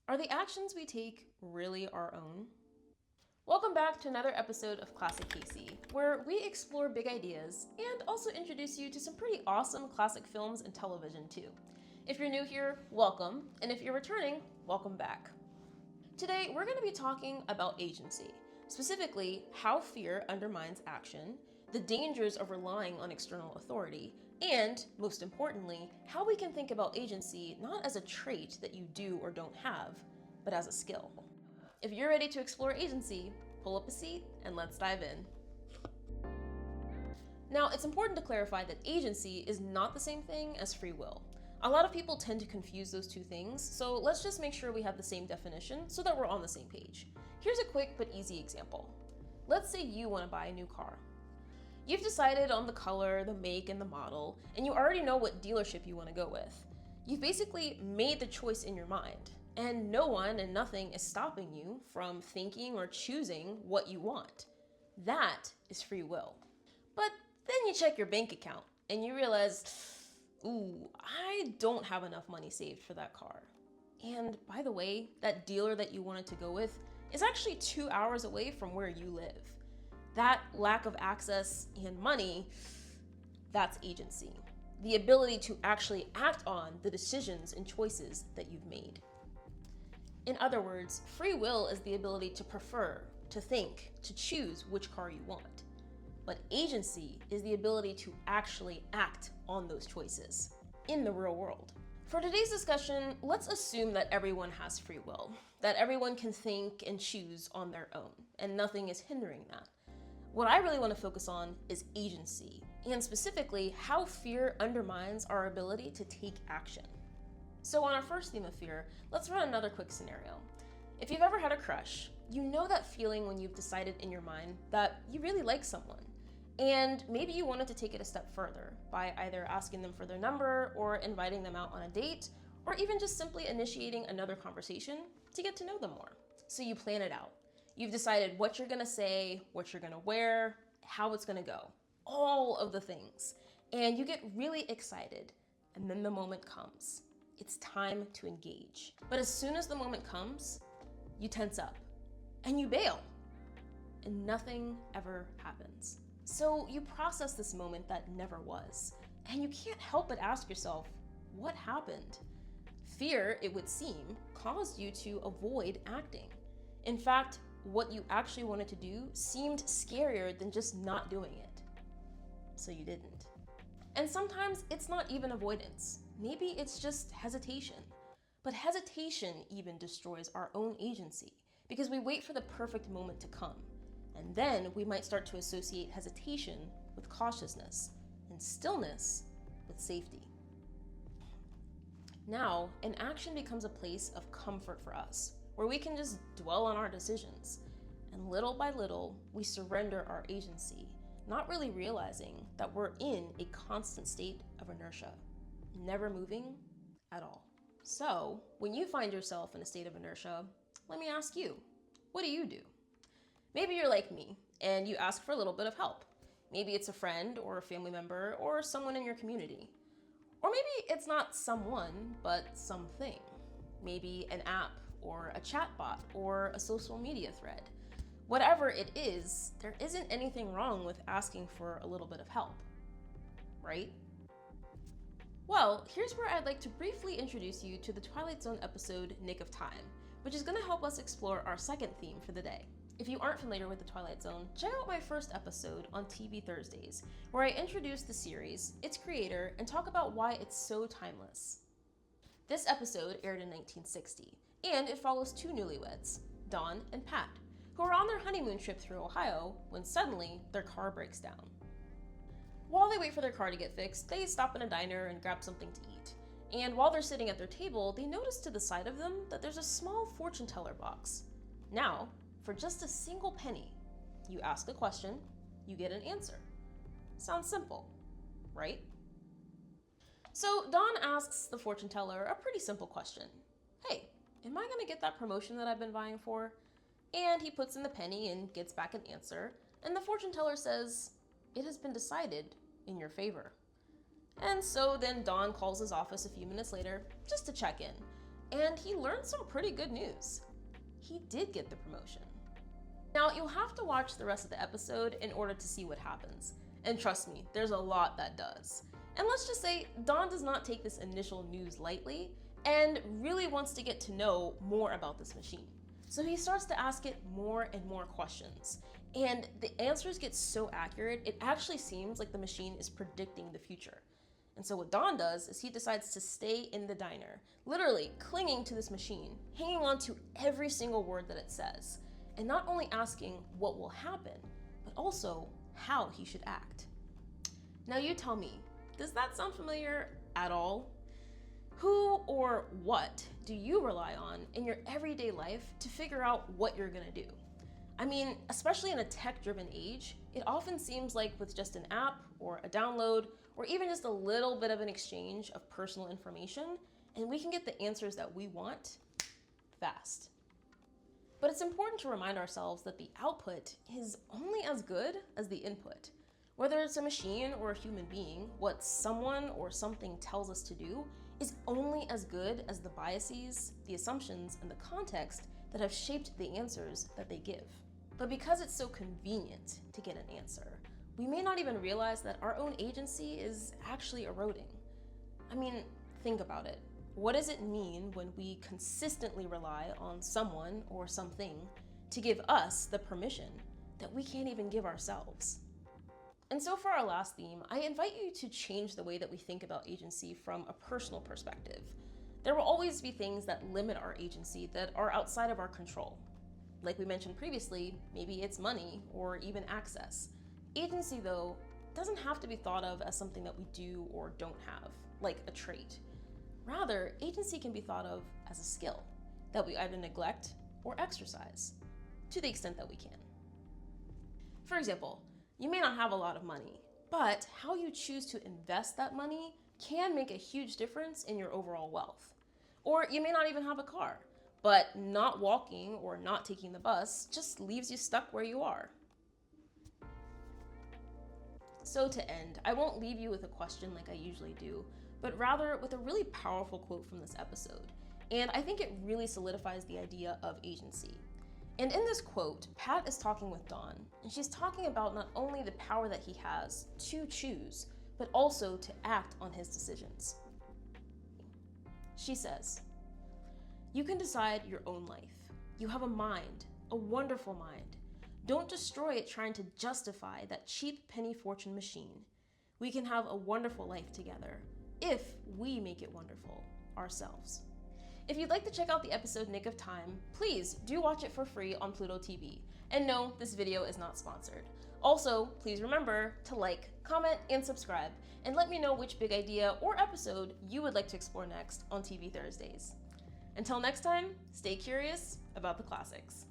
Are the actions we take really our own? Welcome back to another episode of Classic Casey, where we explore big ideas and also introduce you to some pretty awesome classic films and television too. If you're new here, welcome, and if you're returning, welcome back. Today, we're going to be talking about agency, specifically how fear undermines action, the dangers of relying on external authority, and, most importantly, how we can think about agency not as a trait that you do or don't have, but as a skill. If you're ready to explore agency, pull up a seat and let's dive in. Now, it's important to clarify that agency is not the same thing as free will. A lot of people tend to confuse those two things, so let's just make sure we have the same definition so that we're on the same page. Here's a quick but easy example. Let's say you want to buy a new car. You've decided on the color, the make, and the model, and you already know what dealership you want to go with. You've basically made the choice in your mind, and no one and nothing is stopping you from thinking or choosing what you want. That is free will. But then you check your bank account, and you realize, ooh, I don't have enough money saved for that car. And by the way, that dealer that you wanted to go with is actually 2 hours away from where you live. That lack of access and money, that's agency. The ability to actually act on the decisions and choices that you've made. In other words, free will is the ability to prefer, to think, to choose which car you want. But agency is the ability to actually act on those choices in the real world. For today's discussion, let's assume that everyone has free will, that everyone can think and choose on their own, and nothing is hindering that. What I really want to focus on is agency, and specifically how fear undermines our ability to take action. So on our first theme of fear, let's run another quick scenario. If you've ever had a crush, you know that feeling when you've decided in your mind that you really like someone, and maybe you wanted to take it a step further by either asking them for their number or inviting them out on a date, or even just simply initiating another conversation to get to know them more. So you plan it out. You've decided what you're gonna say, what you're gonna wear, how it's gonna go, all of the things. And you get really excited, and then the moment comes. It's time to engage. But as soon as the moment comes, you tense up, and you bail, and nothing ever happens. So you process this moment that never was, and you can't help but ask yourself, what happened? Fear, it would seem, caused you to avoid acting. In fact, what you actually wanted to do seemed scarier than just not doing it. So you didn't. And sometimes it's not even avoidance. Maybe it's just hesitation. But hesitation even destroys our own agency because we wait for the perfect moment to come. And then we might start to associate hesitation with cautiousness and stillness with safety. Now, an action becomes a place of comfort for us, where we can just dwell on our decisions. And little by little, we surrender our agency, not really realizing that we're in a constant state of inertia, never moving at all. So, when you find yourself in a state of inertia, let me ask you, what do you do? Maybe you're like me, and you ask for a little bit of help. Maybe it's a friend or a family member or someone in your community. Or maybe it's not someone, but something. Maybe an app, or a chatbot, or a social media thread. Whatever it is, there isn't anything wrong with asking for a little bit of help, right? Well, here's where I'd like to briefly introduce you to the Twilight Zone episode Nick of Time, which is going to help us explore our second theme for the day. If you aren't familiar with the Twilight Zone, check out my first episode on TV Thursdays, where I introduce the series, its creator, and talk about why it's so timeless. This episode aired in 1960, and it follows two newlyweds, Dawn and Pat, who are on their honeymoon trip through Ohio when suddenly their car breaks down. While they wait for their car to get fixed, they stop in a diner and grab something to eat. And while they're sitting at their table, they notice to the side of them that there's a small fortune teller box. Now, for just a single penny, you ask a question, you get an answer. Sounds simple, right? So Dawn asks the fortune teller a pretty simple question. Hey, am I gonna get that promotion that I've been vying for? And he puts in the penny and gets back an answer, and the fortune teller says, it has been decided in your favor. And so then Dawn calls his office a few minutes later just to check in. and he learned some pretty good news. He did get the promotion. Now, you'll have to watch the rest of the episode in order to see what happens. And trust me, there's a lot that does. And let's just say, Don does not take this initial news lightly and really wants to get to know more about this machine. So he starts to ask it more and more questions. And the answers get so accurate, it actually seems like the machine is predicting the future. And so what Don does is he decides to stay in the diner, literally clinging to this machine, hanging on to every single word that it says, and not only asking what will happen, but also how he should act. Now you tell me, does that sound familiar at all? Who or what do you rely on in your everyday life to figure out what you're gonna do? I mean, especially in a tech-driven age, it often seems like with just an app or a download, or even just a little bit of an exchange of personal information, and we can get the answers that we want fast. But it's important to remind ourselves that the output is only as good as the input. Whether it's a machine or a human being, what someone or something tells us to do is only as good as the biases, the assumptions, and the context that have shaped the answers that they give. But because it's so convenient to get an answer, we may not even realize that our own agency is actually eroding. I mean, think about it. What does it mean when we consistently rely on someone or something to give us the permission that we can't even give ourselves? And so for our last theme, I invite you to change the way that we think about agency from a personal perspective. There will always be things that limit our agency that are outside of our control. Like we mentioned previously, maybe it's money or even access. Agency, though, doesn't have to be thought of as something that we do or don't have, like a trait. Rather, agency can be thought of as a skill that we either neglect or exercise to the extent that we can. For example, you may not have a lot of money, but how you choose to invest that money can make a huge difference in your overall wealth. Or you may not even have a car, but not walking or not taking the bus just leaves you stuck where you are. So to end, I won't leave you with a question like I usually do, but rather with a really powerful quote from this episode. And I think it really solidifies the idea of agency. And in this quote, Pat is talking with Dawn, and she's talking about not only the power that he has to choose, but also to act on his decisions. She says, "You can decide your own life. You have a mind, a wonderful mind. Don't destroy it trying to justify that cheap penny fortune machine. We can have a wonderful life together if we make it wonderful ourselves." If you'd like to check out the episode Nick of Time, please do watch it for free on Pluto TV. And no, this video is not sponsored. Also, please remember to like, comment, and subscribe, and let me know which big idea or episode you would like to explore next on TV Thursdays. Until next time, stay curious about the classics.